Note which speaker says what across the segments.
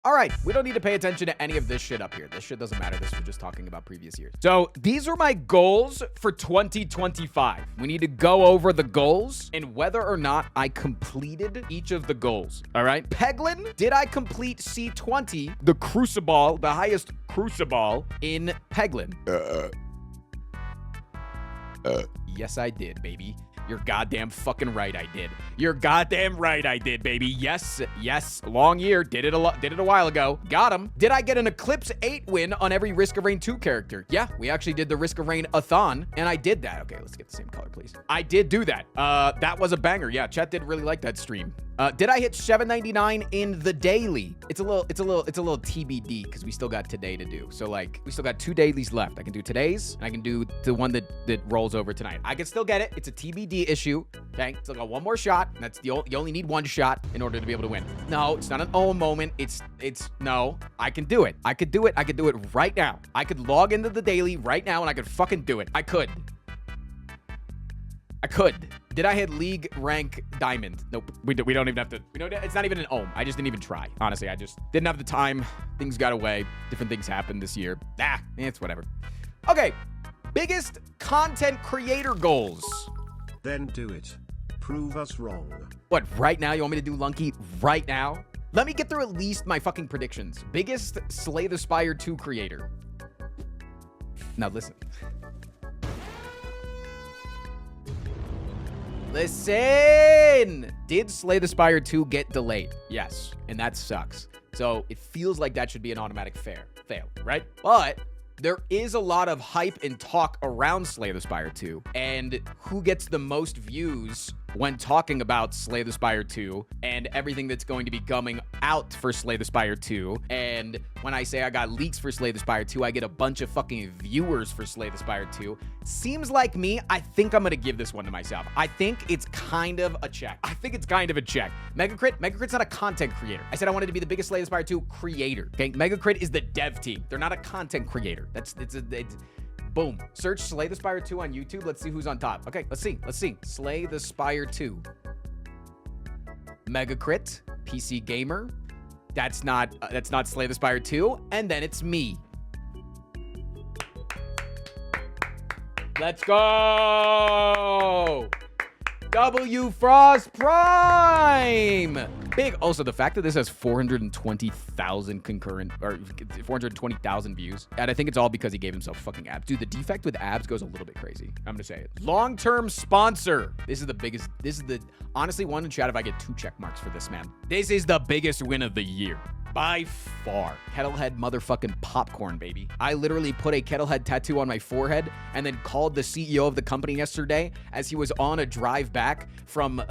Speaker 1: All right, we don't need to pay attention to any of this shit up here. This shit doesn't matter. This was just talking about previous years. So these are my goals for 2025. We need to go over the goals and whether or not I completed each of the goals. All right. Peglin, did I complete C20, the crucible, the highest crucible in Peglin? Yes, I did, baby. You're goddamn fucking right I did. You're goddamn right I did, baby. Yes, yes. Long year. Did it a while ago. Got him. Did I get an Eclipse 8 win on every Risk of Rain 2 character? Yeah, we actually did the Risk of Rain-a-thon, and I did that. Okay, let's get the same color, please. I did do that. That was a banger. Yeah, chat did really like that stream. Did I hit 799 in the daily? It's a little TBD because we still got today to do. So like we still got 2 dailies left. I can do today's and I can do the one that rolls over tonight. I can still get it. It's a TBD issue. Okay, still got one more shot. That's you only need one shot in order to be able to win. No, it's not an oh moment. It's no. I can do it. I could do it. I could do it right now. I could log into the daily right now and I could fucking do it. I could. Did I hit league rank diamond? Nope. We don't even have to. It's not even an ohm. I just didn't even try. Honestly, I just didn't have the time. Things got away. Different things happened this year. It's whatever. Okay. Biggest content creator goals.
Speaker 2: Then do it. Prove us wrong.
Speaker 1: What, right now? You want me to do Lunky right now? Let me get through at least my fucking predictions. Biggest Slay the Spire 2 creator. Now listen. Listen! Did Slay the Spire 2 get delayed? Yes, and that sucks. So it feels like that should be an automatic fail, right? But there is a lot of hype and talk around Slay the Spire 2, and who gets the most views when talking about Slay the Spire 2 and everything that's going to be coming out for Slay the Spire 2. And when I say I got leaks for Slay the Spire 2, I get a bunch of fucking viewers for Slay the Spire 2. Seems like me, I think I'm going to give this one to myself. I think it's kind of a check. Megacrit's not a content creator. I said I wanted to be the biggest Slay the Spire 2 creator. Okay, Megacrit is the dev team. They're not a content creator. It's boom. Search Slay the Spire 2 on YouTube. Let's see who's on top. Okay, let's see. Slay the Spire 2. Megacrit, PC Gamer. That's not Slay the Spire 2. And then it's me. Let's go. W Frost Prime. Big. Also, the fact that this has 420,000 concurrent or 420,000 views, and I think it's all because he gave himself fucking abs. Dude, the defect with abs goes a little bit crazy. I'm gonna say it. Long-term sponsor. This is the biggest. This is the honestly one in chat if I get 2 check marks for this, man. This is the biggest win of the year. By far. Kettlehead motherfucking popcorn, baby. I literally put a Kettlehead tattoo on my forehead and then called the CEO of the company yesterday as he was on a drive back from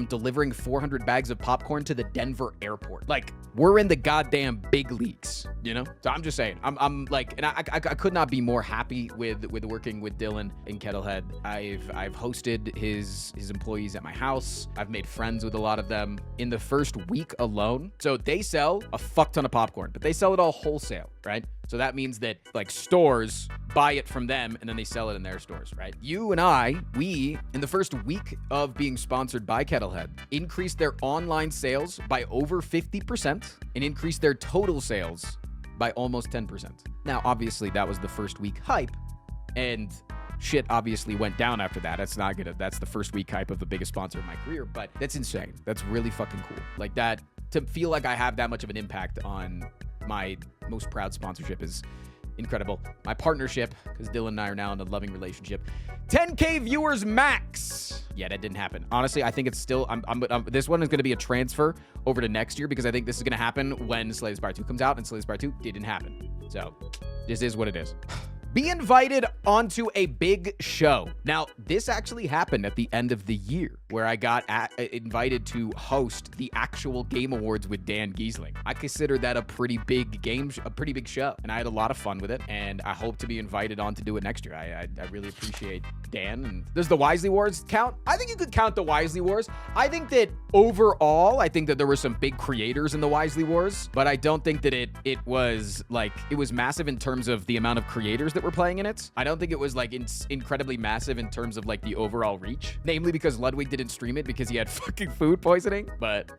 Speaker 1: delivering 400 bags of popcorn to the Denver airport. Like, we're in the goddamn big leagues, you know? So I'm just saying, I'm like, and I could not be more happy with working with Dylan in Kettlehead. I've hosted his employees at my house. I've made friends with a lot of them in the first week alone. So they sell a fuck ton of popcorn, but they sell it all wholesale, right? So that means that like stores buy it from them and then they sell it in their stores, right? You and we, in the first week of being sponsored by Kettlehead, increased their online sales by over 50% and increased their total sales by almost 10%. Now, obviously, that was the first week hype, and shit obviously went down after that. That's the first week hype of the biggest sponsor of my career, but that's insane. That's really fucking cool. Like that, to feel like I have that much of an impact on my most proud sponsorship is incredible. My partnership, because Dylan and I are now in a loving relationship. 10K viewers max. Yeah, that didn't happen. Honestly, I think it's still, this one is going to be a transfer over to next year because I think this is going to happen when Slay the Spire 2 comes out, and Slay the Spire 2 didn't happen. So this is what it is. Be invited onto a big show. Now, this actually happened at the end of the year where I got invited to host the actual Game Awards with Dan Giesling. I consider that a pretty big show, and I had a lot of fun with it, and I hope to be invited on to do it next year. I really appreciate Dan. And does the Wisely Wars count? I think you could count the Wisely Wars. I think that overall, I think that there were some big creators in the Wisely Wars, but I don't think that it was massive in terms of the amount of creators that were playing in it. I don't think it was like incredibly massive in terms of like the overall reach, namely because Ludwig didn't stream it because he had fucking food poisoning. But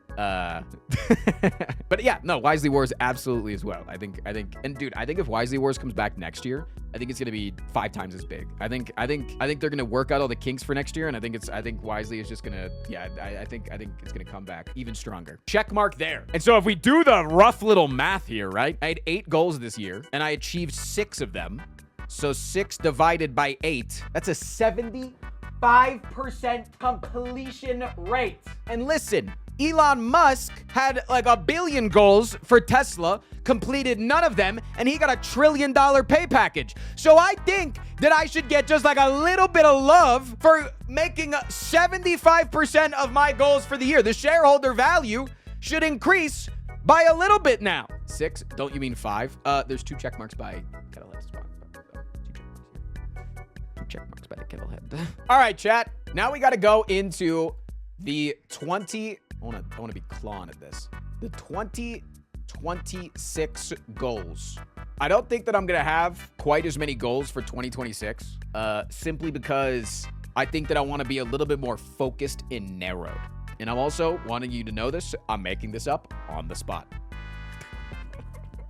Speaker 1: but yeah, no, Wisely Wars absolutely as well. I think, and dude, I think if Wisely Wars comes back next year, I think it's gonna be 5 times as big. I think they're gonna work out all the kinks for next year, and I think Wisely is just gonna, yeah, I think it's gonna come back even stronger. Check mark there. And so if we do the rough little math here, right? I had 8 goals this year, and I achieved 6 of them. So 6 divided by 8, that's a 75% completion rate. And listen, Elon Musk had like 1 billion goals for Tesla, completed none of them, and he got $1 trillion pay package. So I think that I should get just like a little bit of love for making 75% of my goals for the year. The shareholder value should increase by a little bit now. 6? Don't you mean 5? There's 2 check marks by Kettlehead. 2 check marks by the Kettlehead. All right, chat. Now we got to go into the 20. I want to be clawing at this. The 2026 goals. I don't think that I'm going to have quite as many goals for 2026, simply because I think that I want to be a little bit more focused and narrowed. And I'm also wanting you to know this. I'm making this up on the spot.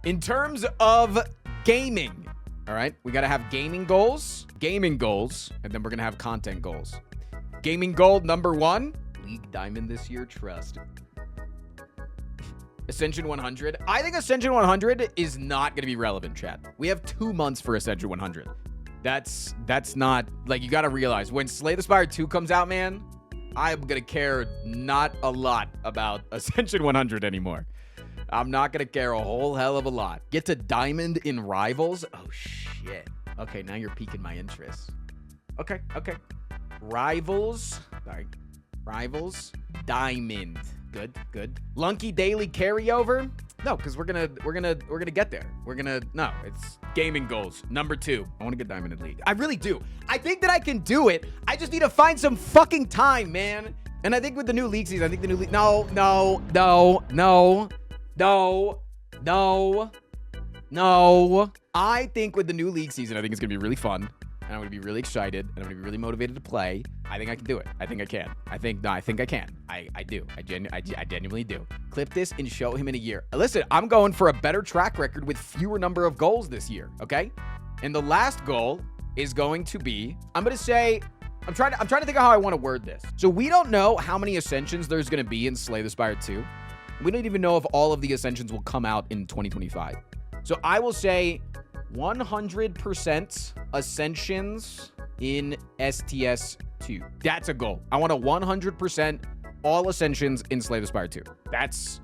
Speaker 1: In terms of gaming, all right, we got to have gaming goals, and then we're going to have content goals. Gaming goal number 1. League Diamond this year, trust. Ascension 100. I think Ascension 100 is not going to be relevant, chat. We have 2 months for Ascension 100. That's not, like, you got to realize when Slay the Spire 2 comes out, man, I'm going to care not a lot about Ascension 100 anymore. I'm not going to care a whole hell of a lot. Get to Diamond in Rivals. Oh, shit. Okay, now you're piquing my interest. Okay. Rivals. Diamond. Good. Lunky daily carryover? No, because we're gonna get there. No, it's gaming goals. Number 2. I want to get Diamond in League. I really do. I think that I can do it. I just need to find some fucking time, man. And I think with the new league season, No. I think with the new league season, I think it's gonna be really fun. And I'm going to be really excited, and I'm going to be really motivated to play. I think I can do it. I think I can. I think I can. I do. I genuinely do. Clip this and show him in a year. Listen, I'm going for a better track record with fewer number of goals this year, okay? And the last goal is going to be, I'm trying to think of how I want to word this. So we don't know how many Ascensions there's going to be in Slay the Spire 2. We don't even know if all of the Ascensions will come out in 2025. So I will say 100% Ascensions in STS2. That's a goal. I want a 100% all Ascensions in Slay the Spire 2. Does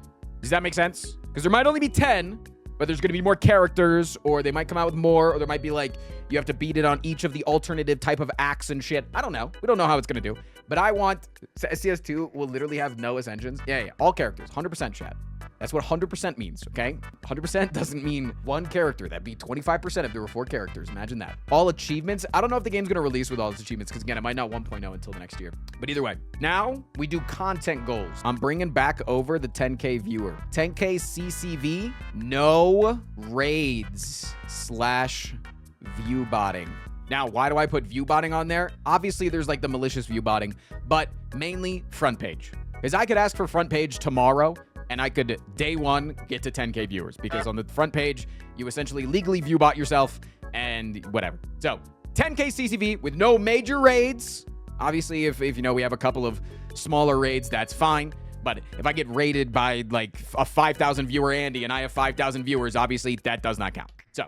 Speaker 1: that make sense? Because there might only be 10, but there's going to be more characters, or they might come out with more, or there might be like, you have to beat it on each of the alternative type of acts and shit. I don't know. We don't know how it's going to do. But I want STS2 will literally have no Ascensions. Yeah. All characters. 100% chat. That's what 100% means, okay? 100% doesn't mean one character. That'd be 25% if there were 4 characters. Imagine that. All achievements. I don't know if the game's going to release with all its achievements because, again, it might not 1.0 until the next year. But either way, now we do content goals. I'm bringing back over the 10K viewer. 10K CCV, no raids / view botting. Now, why do I put view botting on there? Obviously, there's like the malicious view botting, but mainly front page. Because I could ask for front page tomorrow, and I could, day 1, get to 10K viewers. Because on the front page, you essentially legally view bot yourself and whatever. So, 10K CCV with no major raids. Obviously, if you know we have a couple of smaller raids, that's fine. But if I get raided by like a 5,000 viewer Andy and I have 5,000 viewers, obviously that does not count. So,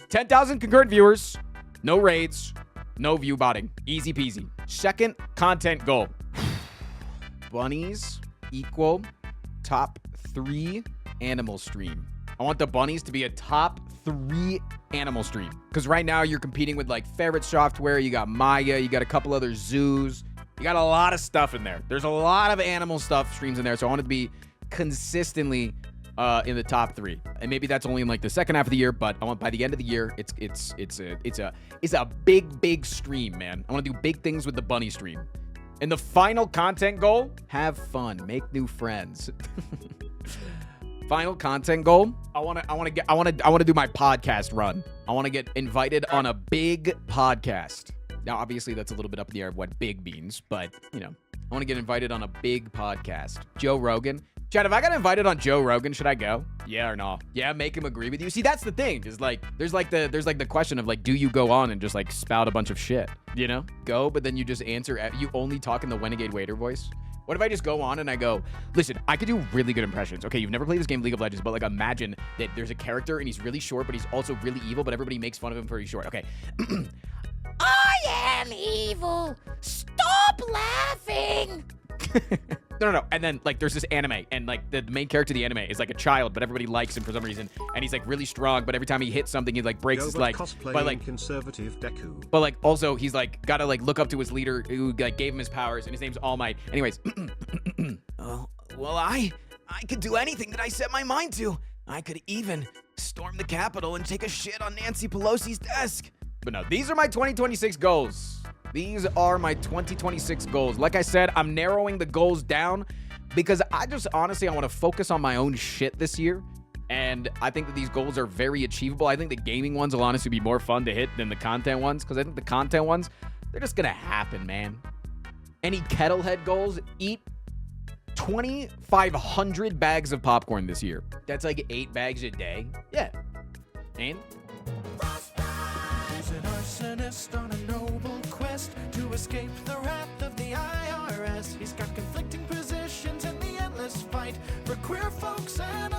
Speaker 1: 10,000 concurrent viewers, no raids, no view botting. Easy peasy. Second content goal. Bunnies equal top 3 animal stream. I want the bunnies to be a top 3 animal stream. Because right now you're competing with like Ferret Software, you got Maya, you got a couple other zoos. You got a lot of stuff in there. There's a lot of animal stuff streams in there. So I want it to be consistently in the top 3. And maybe that's only in like the second half of the year, but I want by the end of the year, it's a big stream, man. I want to do big things with the bunny stream. And the final content goal, have fun, make new friends. Final content goal, I want to do my podcast run. I want to get invited on a big podcast. Now, obviously, that's a little bit up in the air of what big means, but, you know, I want to get invited on a big podcast. Joe Rogan. Chad, if I got invited on Joe Rogan, should I go? Yeah or no? Yeah, make him agree with you. See, that's the thing. Is like there's like the question of like, do you go on and just like spout a bunch of shit? You know? Go, but then you just answer. You only talk in the Renegade Waiter voice. What if I just go on and I go, listen, I could do really good impressions. Okay, you've never played this game, League of Legends, but like imagine that there's a character and he's really short, but he's also really evil, but everybody makes fun of him for he's short. Okay. I am evil. Stop laughing. No. And then like there's this anime, and like the main character of the anime is like a child, but everybody likes him for some reason, and he's like really strong, but every time he hits something, he like breaks his leg. But like
Speaker 2: conservative Deku.
Speaker 1: But like also he's like gotta like look up to his leader who like gave him his powers, and his name's All Might. Anyways, well I could do anything that I set my mind to. I could even storm the Capitol and take a shit on Nancy Pelosi's desk. But no, these are my 2026 goals. These are my 2026 goals. Like I said, I'm narrowing the goals down because I just honestly, I want to focus on my own shit this year. And I think that these goals are very achievable. I think the gaming ones will honestly be more fun to hit than the content ones, because I think the content ones, they're just going to happen, man. Any Kettlehead goals? Eat 2,500 bags of popcorn this year. That's like 8 bags a day. Yeah. And?
Speaker 3: He's an arsonist on a noble quest to escape the wrath of the IRS. He's got conflicting positions in the endless fight for queer folks and